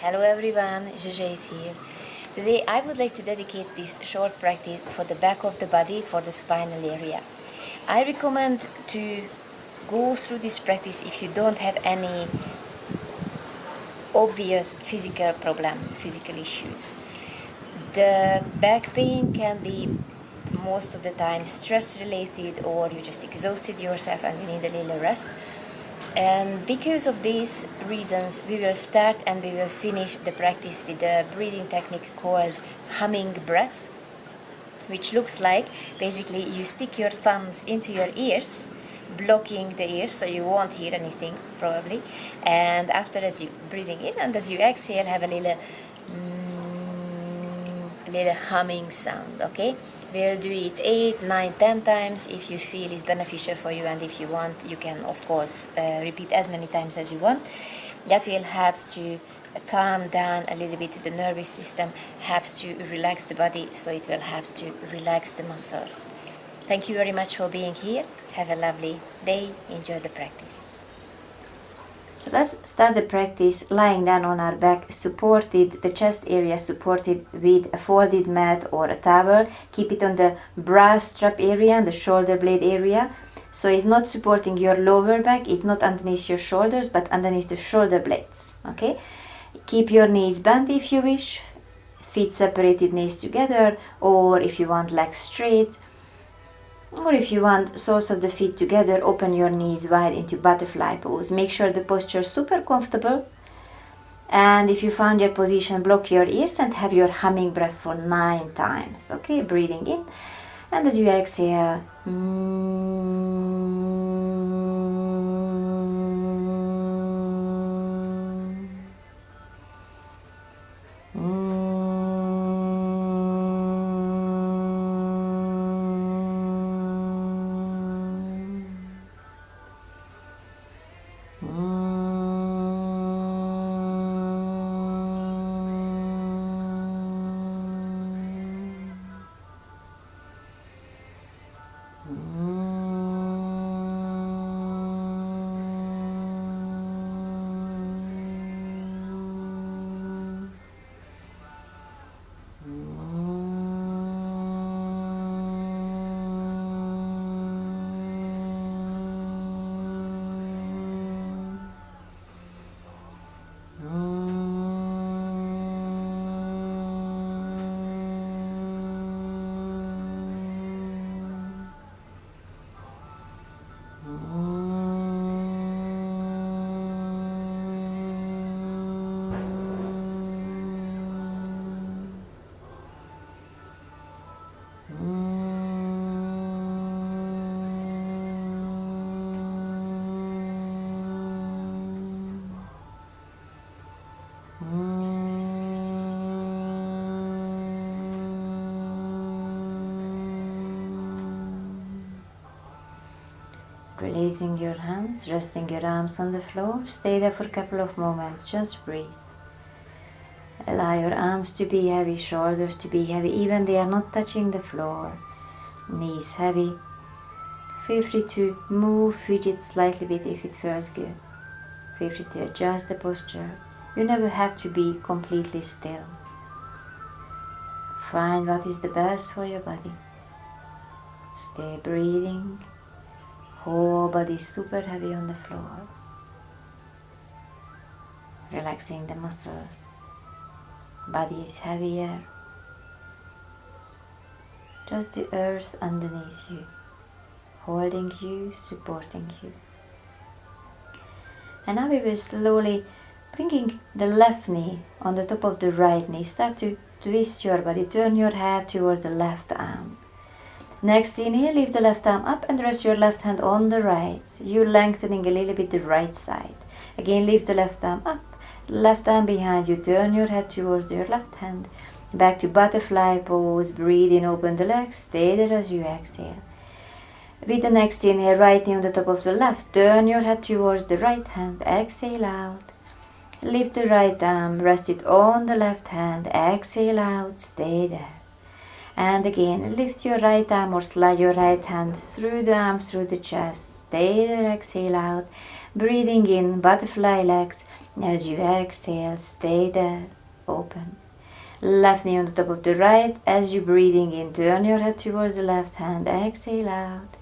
Hello everyone, Zsuzsa is here. Today I would like to dedicate this short practice for the back of the body, for the spinal area. I recommend to go through this practice if you don't have any obvious physical problem, physical issues. The back pain can be most of the time stress related, or you just exhausted yourself and you need a little rest. And because of these reasons, we will start and we will finish the practice with a breathing technique called humming breath, which looks like basically you stick your thumbs into your ears, blocking the ears so you won't hear anything probably. And after, as you breathing in and as you exhale, have a little humming sound. Okay, we'll do it 8, 9, 10 times if you feel it's beneficial for you, and if you want you can of course repeat as many times as you want. That will help to calm down a little bit the nervous system, helps to relax the body, so it will help to relax the muscles. Thank you very much for being here. Have a lovely day. Enjoy the practice. So let's start the practice lying down on our back, supported, the chest area supported with a folded mat or a towel. Keep it on the bra strap area and the shoulder blade area. So it's not supporting your lower back, it's not underneath your shoulders, but underneath the shoulder blades. Okay? Keep your knees bent if you wish, feet separated, knees together, or if you want legs straight. Or if you want soles of the feet together, open your knees wide into butterfly pose. Make sure the posture is super comfortable. And if you found your position, block your ears and have your humming breath for 9 times. Okay, breathing in. And as you exhale, releasing your hands, resting your arms on the floor. Stay there for a couple of moments, just breathe. Allow your arms to be heavy, shoulders to be heavy, even they are not touching the floor. Knees heavy. Feel free to move, fidget slightly bit if it feels good. Feel free to adjust the posture. You never have to be completely still. Find what is the best for your body. Stay breathing. Whole body super heavy on the floor. Relaxing the muscles. Body is heavier. Just the earth underneath you, holding you, supporting you. And now we will slowly bringing the left knee on the top of the right knee. Start to twist your body. Turn your head towards the left arm. Next inhale, lift the left arm up and rest your left hand on the right. You lengthening a little bit the right side. Again, lift the left arm up, left arm behind you. Turn your head towards your left hand. Back to butterfly pose. Breathe in, open the legs. Stay there as you exhale. With the next inhale, right knee on the top of the left. Turn your head towards the right hand. Exhale out. Lift the right arm, rest it on the left hand. Exhale out. Stay there. And again, lift your right arm or slide your right hand through the arms, through the chest. Stay there, exhale out. Breathing in, butterfly legs. As you exhale, stay there, open. Left knee on the top of the right. As you're breathing in, turn your head towards the left hand. Exhale out.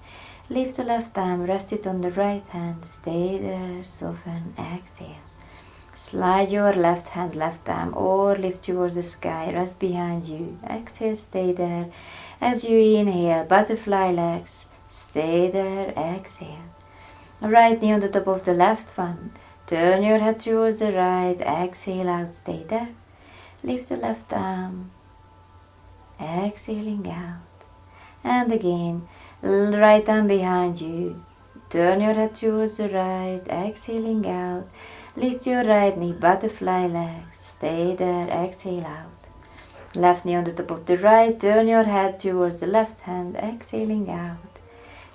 Lift the left arm, rest it on the right hand. Stay there, soften, exhale. Slide your left hand, left arm, or lift towards the sky. Rest behind you. Exhale, stay there. As you inhale, butterfly legs. Stay there, exhale. Right knee on the top of the left one. Turn your head towards the right. Exhale out, stay there. Lift the left arm. Exhaling out. And again, right arm behind you. Turn your head towards the right. Exhaling out. Lift your right knee, butterfly legs. Stay there, exhale out. Left knee on the top of the right. Turn your head towards the left hand. Exhaling out.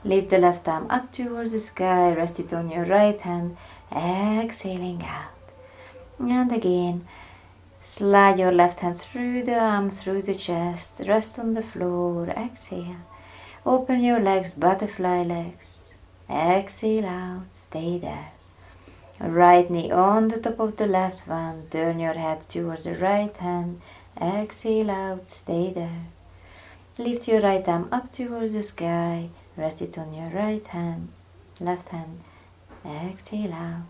Lift the left arm up towards the sky. Rest it on your right hand. Exhaling out. And again, slide your left hand through the arm, through the chest. Rest on the floor. Exhale. Open your legs, butterfly legs. Exhale out. Stay there. Right knee on the top of the left one. Turn your head towards the right hand. Exhale out. Stay there. Lift your right arm up towards the sky. Rest it on your right hand, left hand. Exhale out.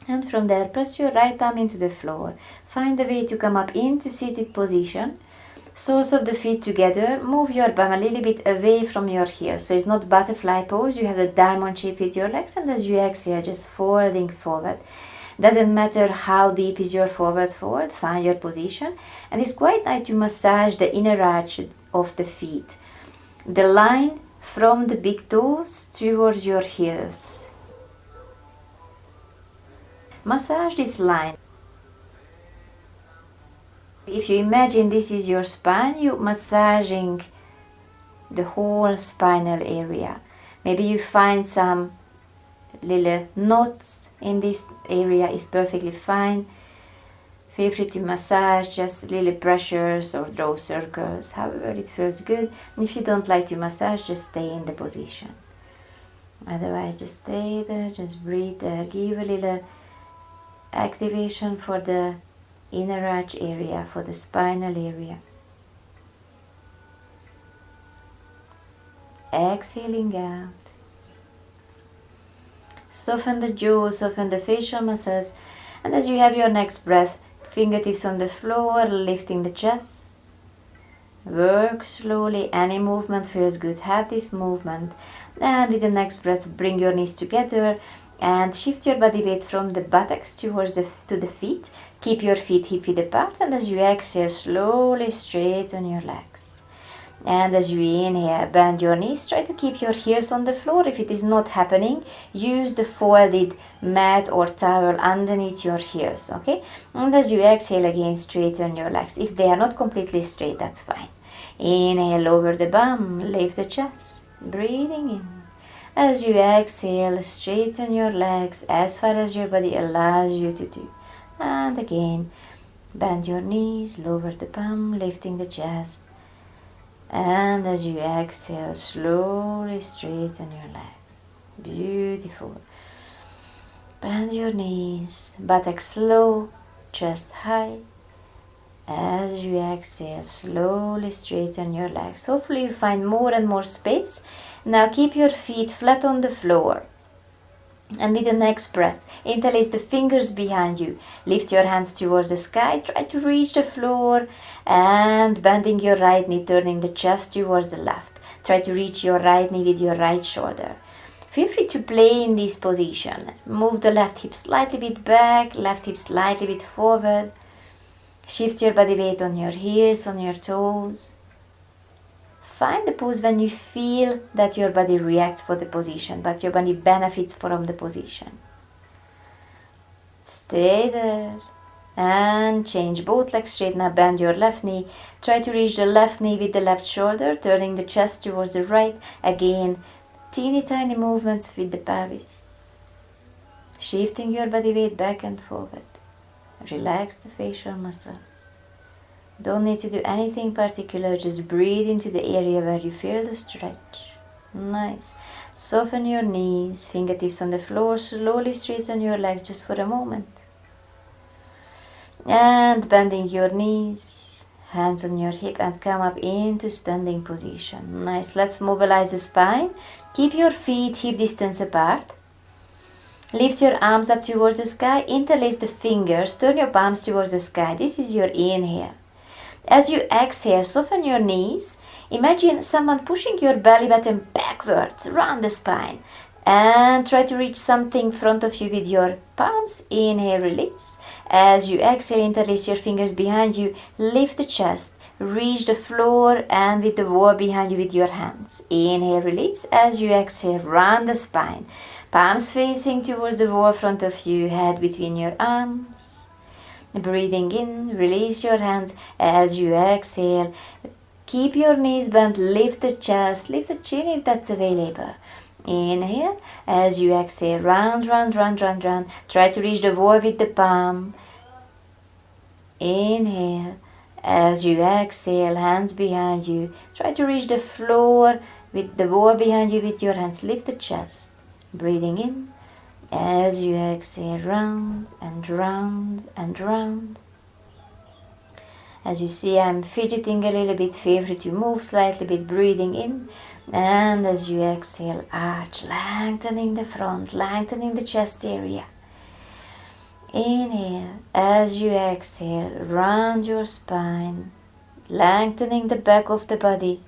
And from there, press your right arm into the floor. Find a way to come up into seated position. Soles of the feet together. Move your bum a little bit away from your heels. So it's not butterfly pose. You have the diamond shape with your legs. And as you exhale, just folding forward. Doesn't matter how deep is your forward fold. Find your position. And it's quite nice to massage the inner arch of the feet. The line from the big toes towards your heels. Massage this line. If you imagine this is your spine, you're massaging the whole spinal area. Maybe you find some little knots in this area is perfectly fine. Feel free to massage, just little pressures or draw circles, however it feels good. And if you don't like to massage, just stay in the position. Otherwise, just stay there, just breathe there. Give a little activation for the inner arch area, for the spinal area. Exhaling out. Soften the jaw, soften the facial muscles. And as you have your next breath, fingertips on the floor, lifting the chest. Work slowly. Any movement feels good. Have this movement. And with the next breath, bring your knees together and shift your body weight from the buttocks towards to the feet. Keep your feet hip-width apart. And as you exhale, slowly straighten your legs. And as you inhale, bend your knees. Try to keep your heels on the floor. If it is not happening, use the folded mat or towel underneath your heels, okay? And as you exhale again, straighten your legs. If they are not completely straight, that's fine. Inhale, lower the bum, lift the chest, breathing in. As you exhale, straighten your legs as far as your body allows you to do. And again, bend your knees, lower the bum, lifting the chest. And as you exhale, slowly straighten your legs. Beautiful. Bend your knees, buttocks slow, chest high. As you exhale, slowly straighten your legs. Hopefully you find more and more space. Now keep your feet flat on the floor. And with the next breath, interlace the fingers behind you. Lift your hands towards the sky. Try to reach the floor. And bending your right knee, turning the chest towards the left. Try to reach your right knee with your right shoulder. Feel free to play in this position. Move the left hip slightly bit back, left hip slightly bit forward. Shift your body weight on your heels, on your toes. Find the pose when you feel that your body reacts for the position, but your body benefits from the position. Stay there and change both legs straight. Now bend your left knee. Try to reach the left knee with the left shoulder, turning the chest towards the right. Again, teeny tiny movements with the pelvis. Shifting your body weight back and forward. Relax the facial muscles. Don't need to do anything particular, just breathe into the area where you feel the stretch. Nice. Soften your knees, fingertips on the floor, slowly straighten your legs just for a moment. And bending your knees, hands on your hip and come up into standing position. Nice. Let's mobilize the spine. Keep your feet hip distance apart. Lift your arms up towards the sky, interlace the fingers, turn your palms towards the sky. This is your inhale. As you exhale, soften your knees. Imagine someone pushing your belly button backwards, round the spine. And try to reach something in front of you with your palms. Inhale, release. As you exhale, interlace your fingers behind you, lift the chest, reach the floor and with the wall behind you with your hands. Inhale, release. As you exhale, round the spine. Palms facing towards the wall in front of you, head between your arms. Breathing in, release your hands as you exhale. Keep your knees bent, lift the chest, lift the chin if that's available. Inhale, as you exhale, round, round, round, round, round. Try to reach the wall with the palm. Inhale, as you exhale, hands behind you. Try to reach the floor with the wall behind you with your hands. Lift the chest. Breathing in, as you exhale, round and round and round. As you see, I'm fidgeting a little bit, favor to move slightly bit, breathing in. And as you exhale, arch, lengthening the front, lengthening the chest area. Inhale, as you exhale, round your spine, lengthening the back of the body.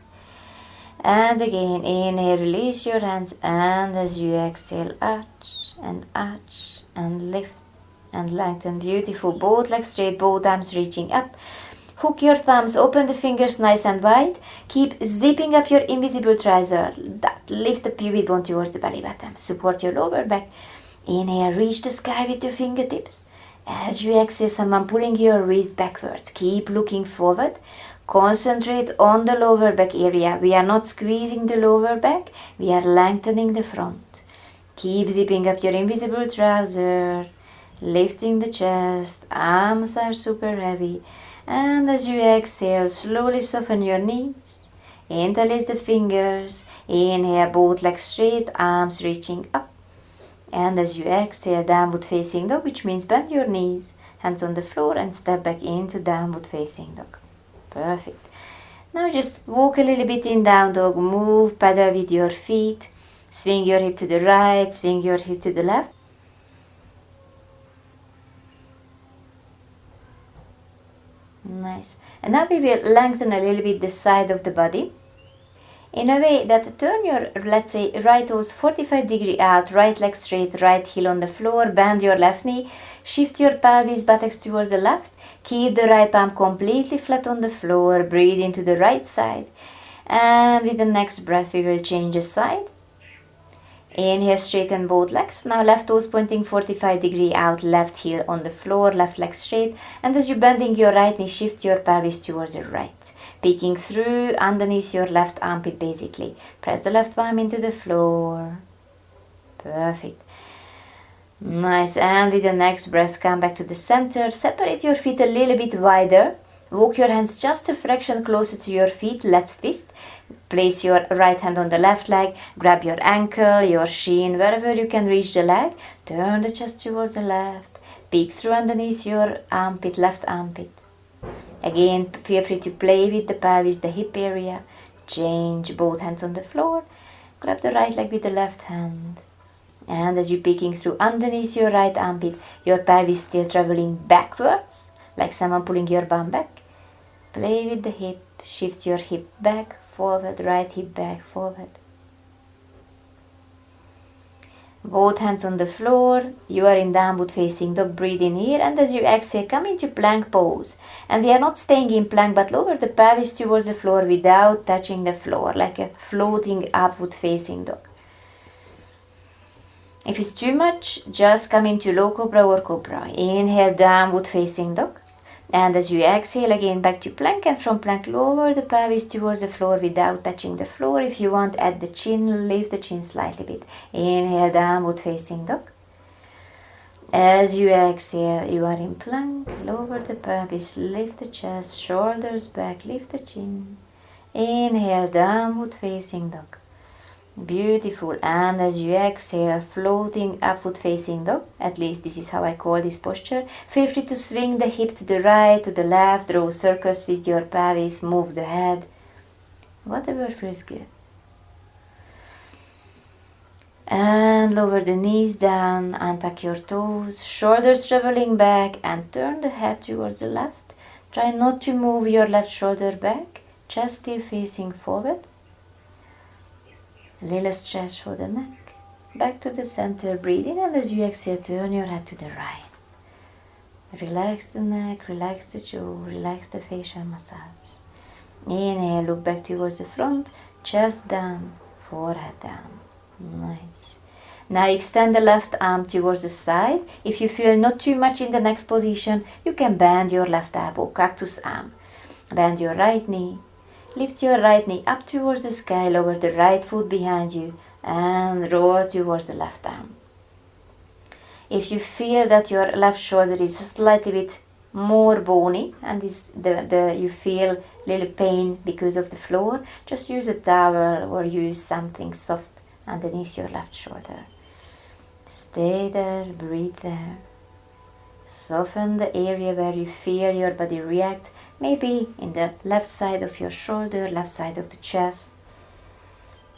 And again, inhale, release your hands, and as you exhale, arch and lift and lengthen. Beautiful. Both legs straight, both arms reaching up. Hook your thumbs, open the fingers nice and wide. Keep zipping up your invisible triceps. Lift the pubic bone towards the belly button. Support your lower back. Inhale, reach the sky with your fingertips. As you exhale, someone pulling your wrist backwards. Keep looking forward. Concentrate on the lower back area. We are not squeezing the lower back. We are lengthening the front. Keep zipping up your invisible trouser. Lifting the chest. Arms are super heavy. And as you exhale, slowly soften your knees. Interlace the fingers. Inhale, both legs straight, arms reaching up. And as you exhale, downward facing dog, which means bend your knees, hands on the floor, and step back into downward facing dog. Perfect. Now just walk a little bit in down dog, move, pedal with your feet, swing your hip to the right, swing your hip to the left. Nice. And now we will lengthen a little bit the side of the body in a way that turn your, let's say, right toes 45 degrees out, right leg straight, right heel on the floor, bend your left knee, shift your pelvis, buttocks towards the left, keep the right palm completely flat on the floor, breathe into the right side, and with the next breath we will change the side. Inhale, straighten both legs. Now left toes pointing 45 degrees out, left heel on the floor, left leg straight, and as you're bending your right knee, shift your pelvis towards the right. Peeking through underneath your left armpit basically. Press the left palm into the floor. Perfect. Nice. And with the next breath, come back to the center. Separate your feet a little bit wider. Walk your hands just a fraction closer to your feet. Let's twist. Place your right hand on the left leg. Grab your ankle, your shin, wherever you can reach the leg. Turn the chest towards the left. Peek through underneath your armpit, left armpit. Again, feel free to play with the pelvis, the hip area. Change both hands on the floor. Grab the right leg with the left hand. And as you're peeking through underneath your right armpit, your pelvis still traveling backwards, like someone pulling your bum back. Play with the hip. Shift your hip back, forward, right hip back, forward. Both hands on the floor. You are in downward facing dog. Breathe in here, and as you exhale, come into plank pose. And we are not staying in plank, but lower the pelvis towards the floor without touching the floor, like a floating upward facing dog. If it's too much, just come into low cobra or cobra. Inhale, downward facing dog. And as you exhale, again back to plank, and from plank, lower the pelvis towards the floor without touching the floor. If you want, add the chin, lift the chin slightly bit. Inhale, downward facing dog. As you exhale, you are in plank. Lower the pelvis, lift the chest, shoulders back, lift the chin. Inhale, downward facing dog. Beautiful. And as you exhale, floating upward facing dog. At least this is how I call this posture. Feel free to swing the hip to the right, to the left, draw circles with your pelvis, move the head. Whatever feels good. And lower the knees down, untuck your toes, shoulders traveling back, and turn the head towards the left. Try not to move your left shoulder back, chest still facing forward. Little stretch for the neck. Back to the center, breathe in, and as you exhale, turn your head to the right. Relax the neck, relax the jaw, relax the facial muscles. Inhale, look back towards the front, chest down, forehead down. Nice. Now extend the left arm towards the side. If you feel not too much in the next position, you can bend your left elbow, cactus arm. Bend your right knee. Lift your right knee up towards the sky, lower the right foot behind you, and roll towards the left arm. If you feel that your left shoulder is slightly bit more bony and you feel little pain because of the floor, just use a towel or use something soft underneath your left shoulder. Stay there, breathe there. Soften the area where you feel your body react, maybe in the left side of your shoulder, left side of the chest.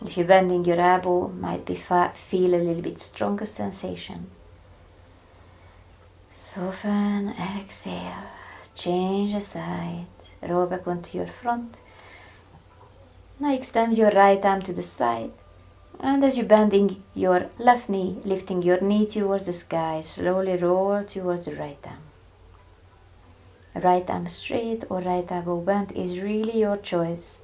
If you're bending your elbow, might be feel a little bit stronger sensation. Soften, exhale, change the side, roll back onto your front. Now extend your right arm to the side, and as you're bending your left knee, lifting your knee towards the sky, slowly roll towards the right arm. Right arm straight or right elbow bent is really your choice.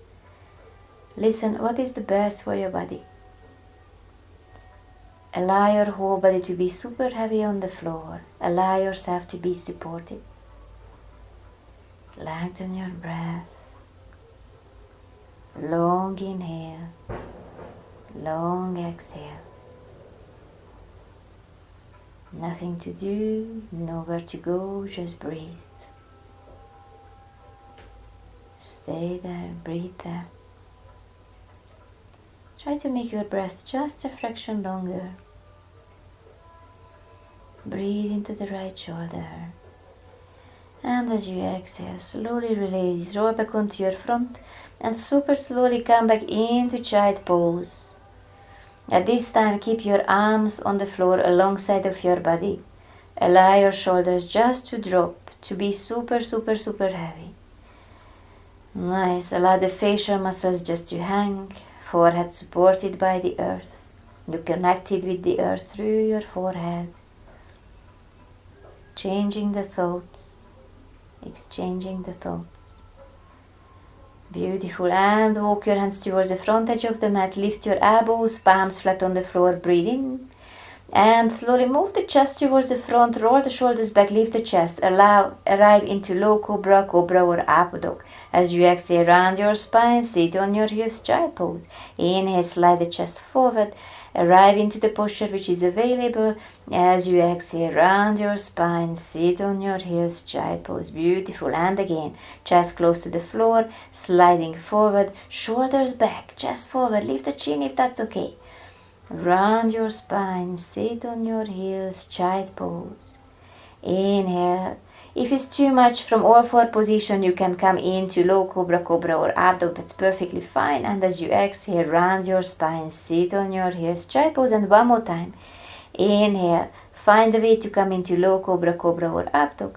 Listen, what is the best for your body? Allow your whole body to be super heavy on the floor. Allow yourself to be supported. Lengthen your breath. Long inhale. Long exhale. Nothing to do, nowhere to go, just breathe. Stay there, breathe there. Try to make your breath just a fraction longer. Breathe into the right shoulder. And as you exhale, slowly release, roll back onto your front and super slowly come back into child pose. At this time, keep your arms on the floor alongside of your body. Allow your shoulders just to drop, to be super heavy. Nice, allow the facial muscles just to hang. Forehead supported by the earth. You connected with the earth through your forehead. Changing the thoughts. Exchanging the thoughts. Beautiful. And walk your hands towards the front edge of the mat. Lift your elbows, palms flat on the floor. Breathe in. And slowly move the chest towards the front. Roll the shoulders back. Lift the chest. Arrive into low cobra, cobra or up dog. As you exhale, round your spine. Sit on your heels, child pose. Inhale, slide the chest forward. Arrive into the posture which is available. As you exhale, round your spine. Sit on your heels, child pose. Beautiful. And again, chest close to the floor. Sliding forward. Shoulders back. Chest forward. Lift the chin if that's okay. Round your spine, sit on your heels, child pose. Inhale. If it's too much from all four position, you can come into low cobra, cobra or up dog. That's perfectly fine. And as you exhale, round your spine, sit on your heels, child pose. And one more time. Inhale. Find a way to come into low cobra, cobra or up dog.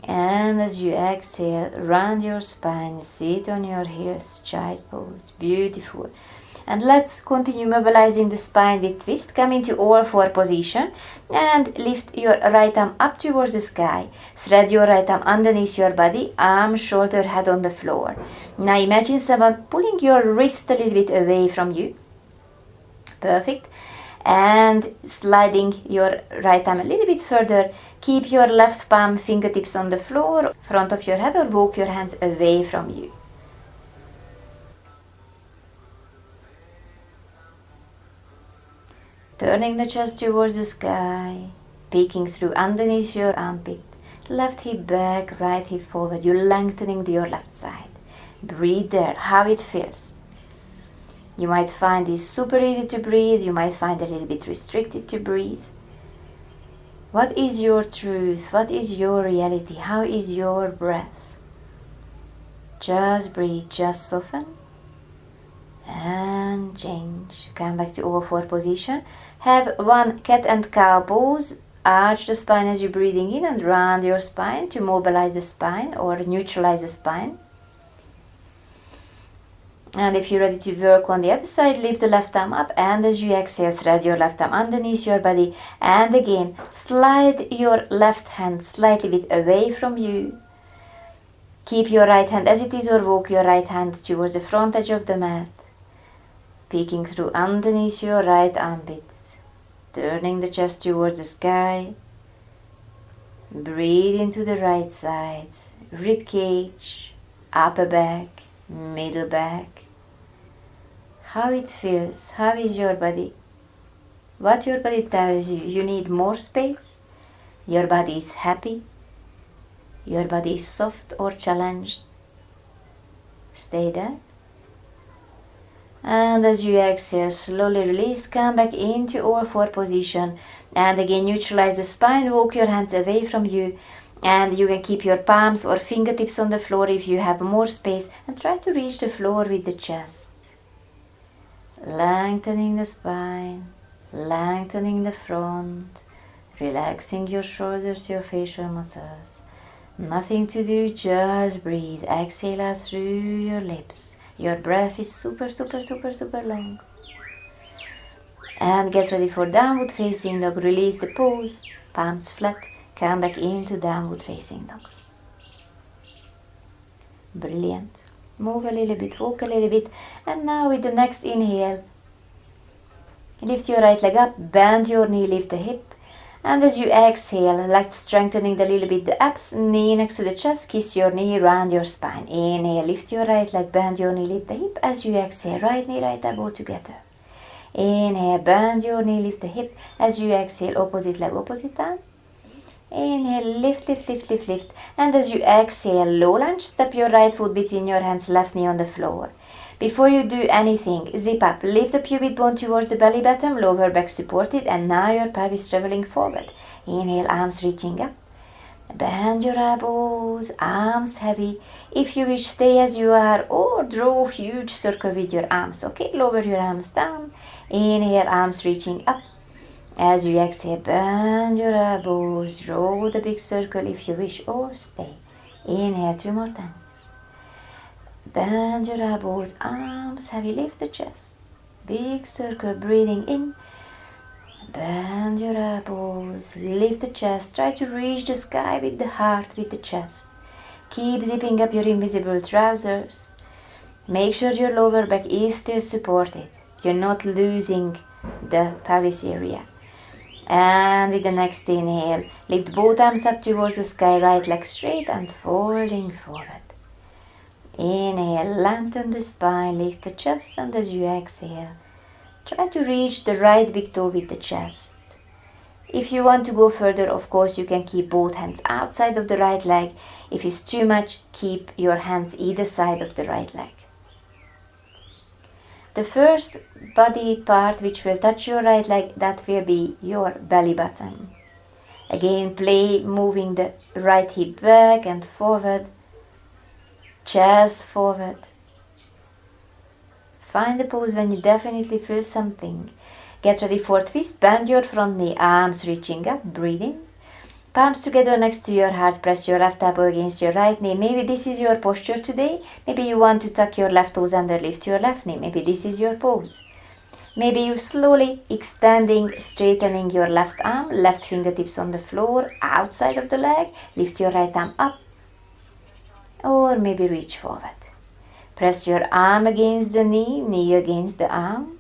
And as you exhale, round your spine, sit on your heels, child pose. Beautiful. And let's continue mobilizing the spine with twist. Come into all four position and lift your right arm up towards the sky. Thread your right arm underneath your body, arm, shoulder, head on the floor. Now imagine someone pulling your wrist a little bit away from you. Perfect. And sliding your right arm a little bit further. Keep your left palm, fingertips on the floor, front of your head, or walk your hands away from you. Turning the chest towards the sky, peeking through underneath your armpit. Left hip back, right hip forward. You're lengthening your left side. Breathe there, how it feels. You might find it super easy to breathe. You might find it a little bit restricted to breathe. What is your truth? What is your reality? How is your breath? Just breathe, just soften and change. Come back to over 4 position. Have one cat and cow pose. Arch the spine as you're breathing in and round your spine to mobilize the spine or neutralize the spine. And if you're ready to work on the other side, lift the left arm up, and as you exhale, thread your left arm underneath your body. And again, slide your left hand slightly bit away from you. Keep your right hand as it is, or walk your right hand towards the front edge of the mat. Peeking through underneath your right armpit. Turning the chest towards the sky. Breathe into the right side. Rib cage, upper back, middle back. How it feels. How is your body? What your body tells you. You need more space. Your body is happy. Your body is soft or challenged. Stay there. And as you exhale, slowly release. Come back into over 4 position. And again, neutralize the spine. Walk your hands away from you. And you can keep your palms or fingertips on the floor if you have more space. And try to reach the floor with the chest. Lengthening the spine. Lengthening the front. Relaxing your shoulders, your facial muscles. Nothing to do, just breathe. Exhale out through your lips. Your breath is super, super, super, super long. And get ready for downward facing dog. Release the pose. Palms flat. Come back into downward facing dog. Brilliant. Move a little bit, walk a little bit. And now with the next inhale, lift your right leg up, bend your knee, lift the hip. And as you exhale, like strengthening a little bit the abs, knee next to the chest, kiss your knee, round your spine. Inhale, lift your right leg, bend your knee, lift the hip. As you exhale, right knee, right elbow together. Inhale, bend your knee, lift the hip. As you exhale, opposite leg, opposite arm. Inhale, lift, lift, lift, lift, lift. And as you exhale, low lunge, step your right foot between your hands, left knee on the floor. Before you do anything, zip up, lift the pubic bone towards the belly button, lower back supported, and now your pelvis traveling forward. Inhale, arms reaching up. Bend your elbows, arms heavy. If you wish, stay as you are or draw a huge circle with your arms. Okay, lower your arms down. Inhale, arms reaching up. As you exhale, bend your elbows, draw the big circle if you wish, or stay. Inhale 2 more times. Bend your elbows, arms heavy, lift the chest. Big circle, breathing in. Bend your elbows, lift the chest. Try to reach the sky with the heart, with the chest. Keep zipping up your invisible trousers. Make sure your lower back is still supported. You're not losing the pelvis area. And with the next inhale, lift both arms up towards the sky, right leg straight and folding forward. Inhale, lengthen the spine, lift the chest, and as you exhale, try to reach the right big toe with the chest. If you want to go further, of course, you can keep both hands outside of the right leg. If it's too much, keep your hands either side of the right leg. The first body part which will touch your right leg, that will be your belly button. Again, play moving the right hip back and forward, chest forward. Find the pose when you definitely feel something. Get ready for twist, bend your front knee, arms reaching up, breathing. Palms together next to your heart, press your left elbow against your right knee. Maybe this is your posture today. Maybe you want to tuck your left toes under, lift your left knee. Maybe this is your pose. Maybe you slowly extending, straightening your left arm, left fingertips on the floor, outside of the leg. Lift your right arm up. Or maybe reach forward. Press your arm against the knee, knee against the arm.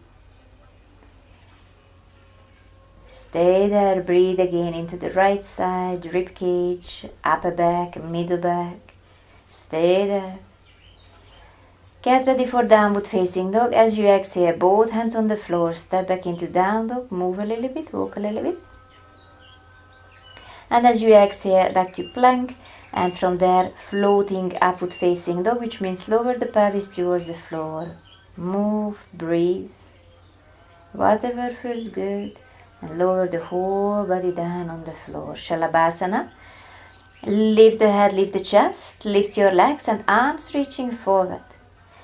Stay there, breathe again into the right side, rib cage, upper back, middle back. Stay there. Get ready for downward facing dog. As you exhale, both hands on the floor, step back into down dog, move a little bit, walk a little bit. And as you exhale, back to plank, and from there, floating upward facing dog, which means lower the pelvis towards the floor. Move, breathe, whatever feels good, and lower the whole body down on the floor. Shalabhasana. Lift the head, lift the chest, lift your legs and arms reaching forward.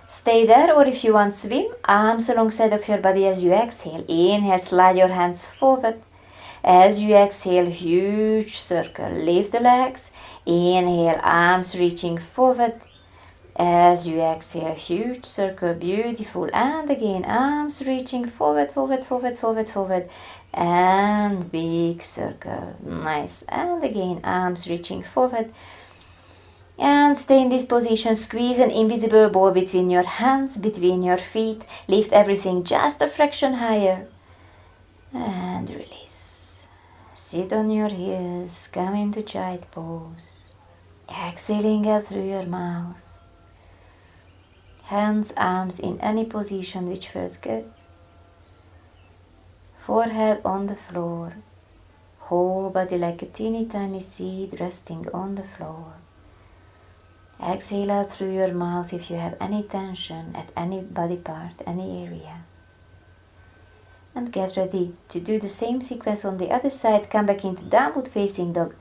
Stay there, or if you want, swim, arms alongside of your body as you exhale. Inhale, slide your hands forward. As you exhale, huge circle. Lift the legs. Inhale, arms reaching forward. As you exhale, huge circle. Beautiful. And again, arms reaching forward, forward, forward, forward, forward. And big circle. Nice. And again, arms reaching forward. And stay in this position. Squeeze an invisible ball between your hands, between your feet. Lift everything just a fraction higher. And release. Sit on your heels. Come into child pose. Exhaling out through your mouth. Hands, arms in any position which feels good. Forehead on the floor. Whole body like a teeny tiny seed resting on the floor. Exhale out through your mouth if you have any tension at any body part, any area. And get ready to do the same sequence on the other side. Come back into downward facing dog.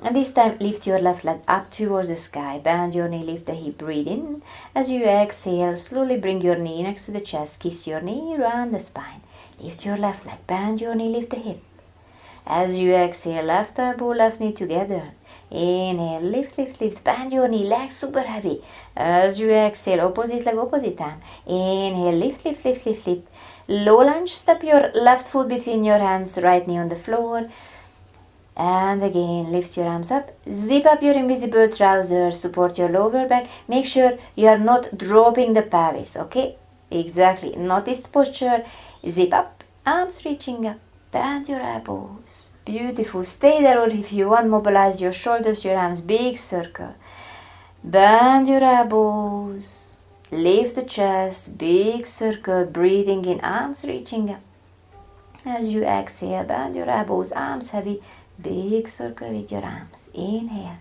And this time lift your left leg up towards the sky. Bend your knee, lift the hip, breathe in. As you exhale, slowly bring your knee next to the chest. Kiss your knee, round the spine. Lift your left leg, bend your knee, lift the hip. As you exhale, left elbow, left knee together. Inhale, lift, lift, lift, bend your knee, leg super heavy. As you exhale, opposite leg, opposite arm. Inhale, lift, lift, lift, lift, lift. Low lunge, step your left foot between your hands, right knee on the floor. And again, lift your arms up. Zip up your invisible trousers, support your lower back. Make sure you are not dropping the pelvis, okay? Exactly. Notice the posture. Zip up, arms reaching up. Bend your elbows. Beautiful. Stay there, or if you want, mobilize your shoulders, your arms, big circle. Bend your elbows. Lift the chest, big circle. Breathing in, arms reaching up. As you exhale, bend your elbows, arms heavy. Big circle with your arms. Inhale.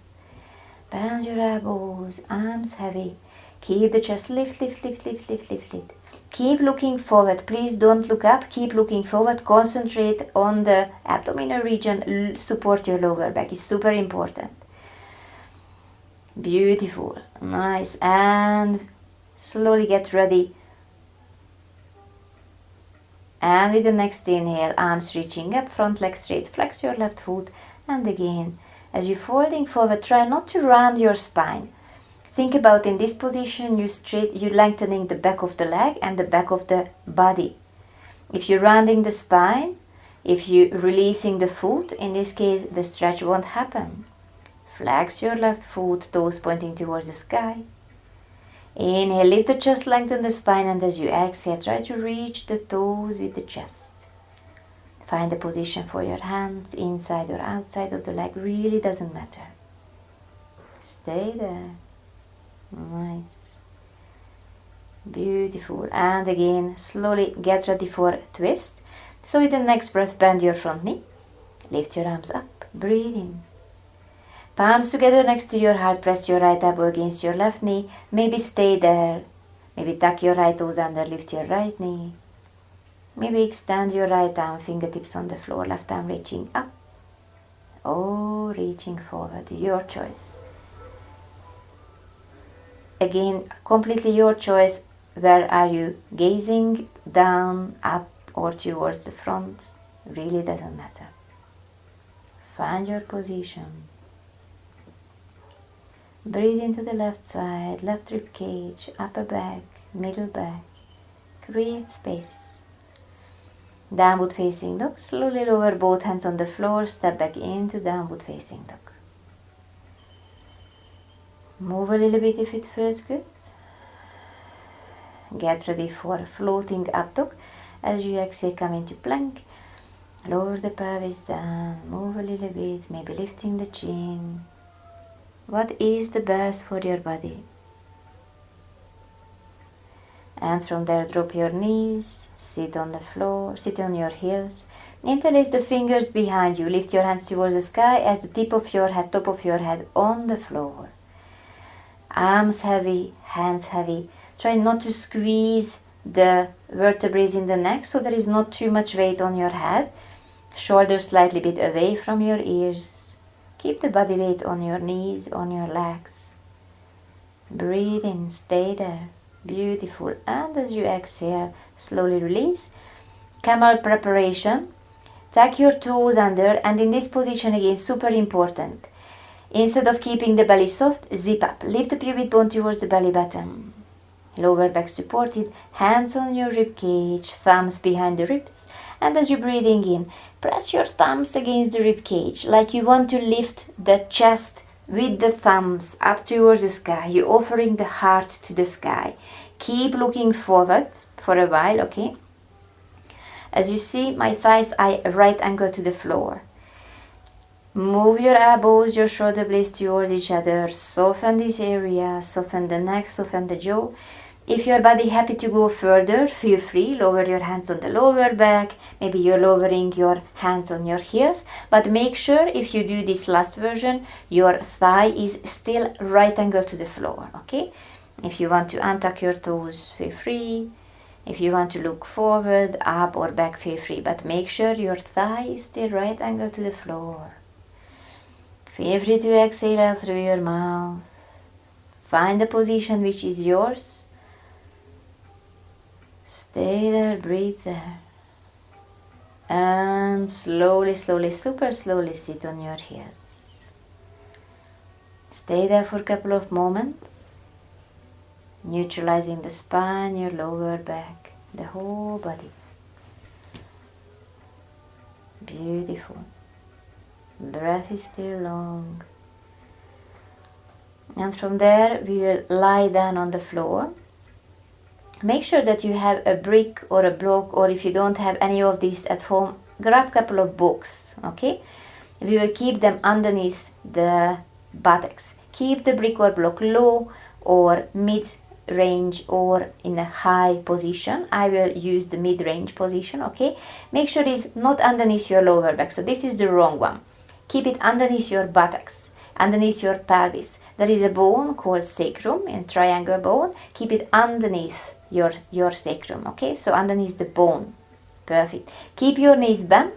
Bend your elbows, arms heavy. Keep the chest, lift, lift, lift, lift, lift, lift, lift. Keep looking forward. Please don't look up. Keep looking forward. Concentrate on the abdominal region. Support your lower back. It's super important. Beautiful. Nice. And slowly get ready. And with the next inhale, arms reaching up, front leg straight. Flex your left foot. And again, as you're folding forward, try not to round your spine. Think about in this position, you're lengthening the back of the leg and the back of the body. If you're rounding the spine, if you're releasing the foot, in this case, the stretch won't happen. Flex your left foot, toes pointing towards the sky. Inhale, lift the chest, lengthen the spine, and as you exhale, try to reach the toes with the chest. Find a position for your hands, inside or outside of the leg, really doesn't matter. Stay there. Nice. Beautiful. And again, slowly get ready for twist. So with the next breath, bend your front knee. Lift your arms up. Breathe in. Palms together next to your heart. Press your right elbow against your left knee. Maybe stay there. Maybe tuck your right toes under. Lift your right knee. Maybe extend your right arm. Fingertips on the floor. Left arm reaching up. Oh, reaching forward. Your choice. Again, completely your choice. Where are you gazing? Down, up, or towards the front? Really doesn't matter. Find your position. Breathe into the left side, left rib cage, upper back, middle back. Create space. Downward facing dog. Slowly lower both hands on the floor. Step back into downward facing dog. Move a little bit if it feels good. Get ready for floating up dog. As you exhale, come into plank. Lower the pelvis down. Move a little bit, maybe lifting the chin. What is the best for your body? And from there, drop your knees. Sit on the floor. Sit on your heels. Interlace the fingers behind you. Lift your hands towards the sky as the tip of your head, top of your head on the floor. Arms heavy, hands heavy. Try not to squeeze the vertebrae in the neck so there is not too much weight on your head. Shoulders slightly bit away from your ears. Keep the body weight on your knees, on your legs. Breathe in, stay there. Beautiful. And as you exhale, slowly release. Camel Preparation. Tuck your toes under, and in this position again, super important. Instead of keeping the belly soft, zip up. Lift the pubic bone towards the belly button. Lower back supported, hands on your rib cage, thumbs behind the ribs. And as you're breathing in, press your thumbs against the rib cage, like you want to lift the chest with the thumbs up towards the sky. You're offering the heart to the sky. Keep looking forward for a while, okay? As you see, my thighs are right angle to the floor. Move your elbows, your shoulder blades towards each other. Soften this area, soften the neck, soften the jaw. If your body happy to go further, feel free. Lower your hands on the lower back. Maybe you're lowering your hands on your heels. But make sure if you do this last version, your thigh is still right angle to the floor, okay? If you want to untuck your toes, feel free. If you want to look forward, up or back, feel free. But make sure your thigh is still right angle to the floor. Feel free to exhale out through your mouth. Find the position which is yours. Stay there, breathe there. And slowly, slowly, super slowly sit on your heels. Stay there for a couple of moments. Neutralizing the spine, your lower back, the whole body. Beautiful. Breath is still long. And from there we will lie down on the floor. Make sure that you have a brick or a block, or if you don't have any of these at home, grab a couple of books, okay? We will keep them underneath the buttocks. Keep the brick or block low or mid-range or in a high position. I will use the mid-range position, okay? Make sure it's not underneath your lower back. So this is the wrong one. Keep it underneath your buttocks, underneath your pelvis. There is a bone called sacrum, a triangle bone. Keep it underneath your sacrum, okay? So underneath the bone. Perfect. Keep your knees bent,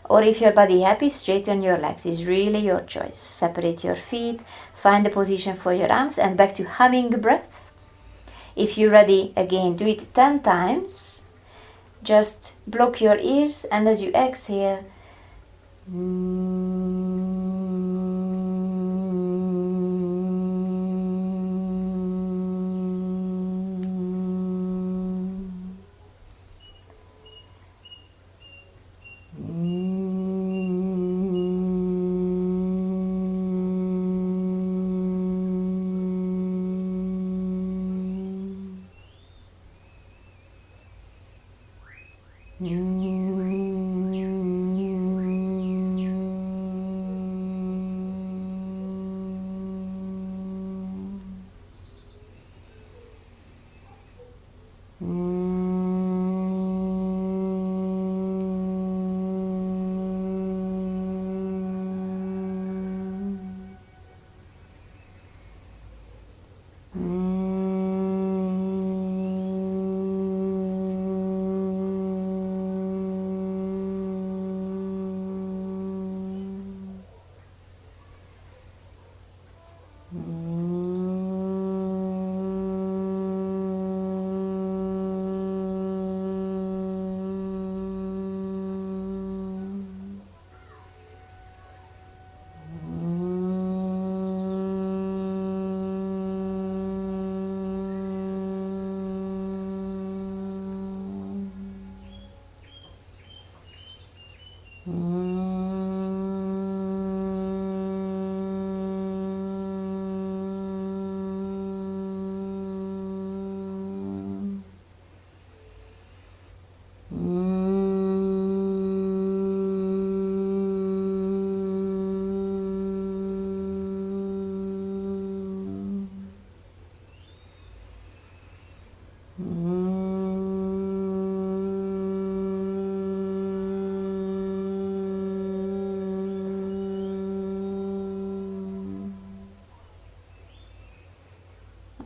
or if your body happy, straighten your legs. It's really your choice. Separate your feet, find the position for your arms, and back to humming breath. If you're ready, again, do it 10 times. Just block your ears, and as you exhale, Mm.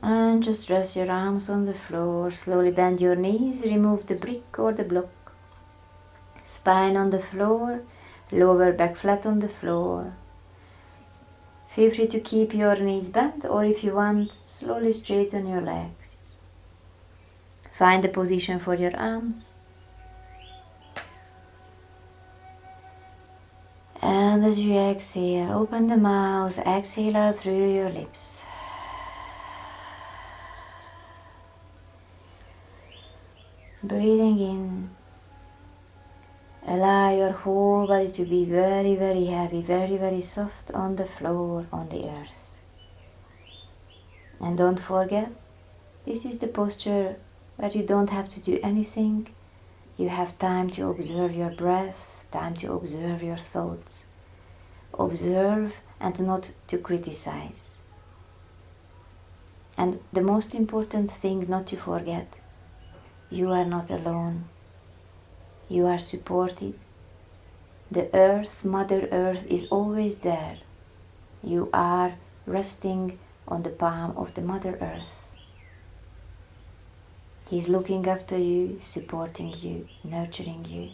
And just rest your arms on the floor. Slowly bend your knees. Remove the brick or the block. Spine on the floor. Lower back flat on the floor. Feel free to keep your knees bent, or if you want, slowly straighten your legs. Find a position for your arms. And as you exhale, open the mouth. Exhale out through your lips. Breathing in. Allow your whole body to be very, very heavy, very, very soft on the floor, on the earth. And don't forget, this is the posture where you don't have to do anything. You have time to observe your breath, time to observe your thoughts. Observe and not to criticize. And the most important thing not to forget, you are not alone. You are supported. The earth, Mother Earth, is always there. You are resting on the palm of the Mother Earth. He is looking after you, supporting you, nurturing you.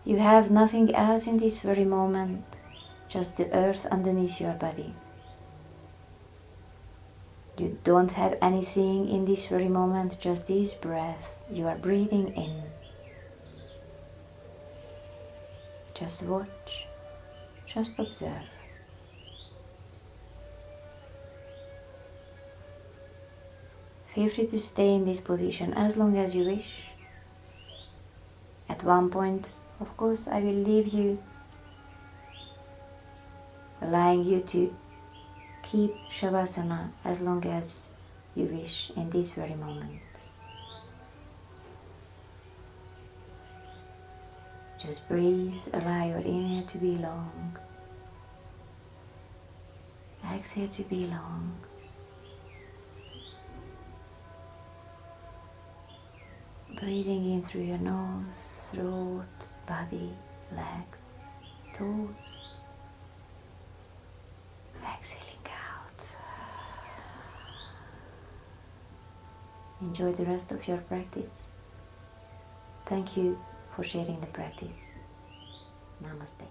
You have nothing else in this very moment, just the earth underneath your body. You don't have anything in this very moment, just this breath. You are breathing in. Just watch, just observe. Feel free to stay in this position as long as you wish. At one point, of course, I will leave you, allowing you to keep Shavasana as long as you wish in this very moment. Just breathe, allow your inhale to be long, exhale to be long. Breathing in through your nose, throat, body, legs, toes. Exhaling out. Enjoy the rest of your practice. Thank you for sharing the practice. Namaste.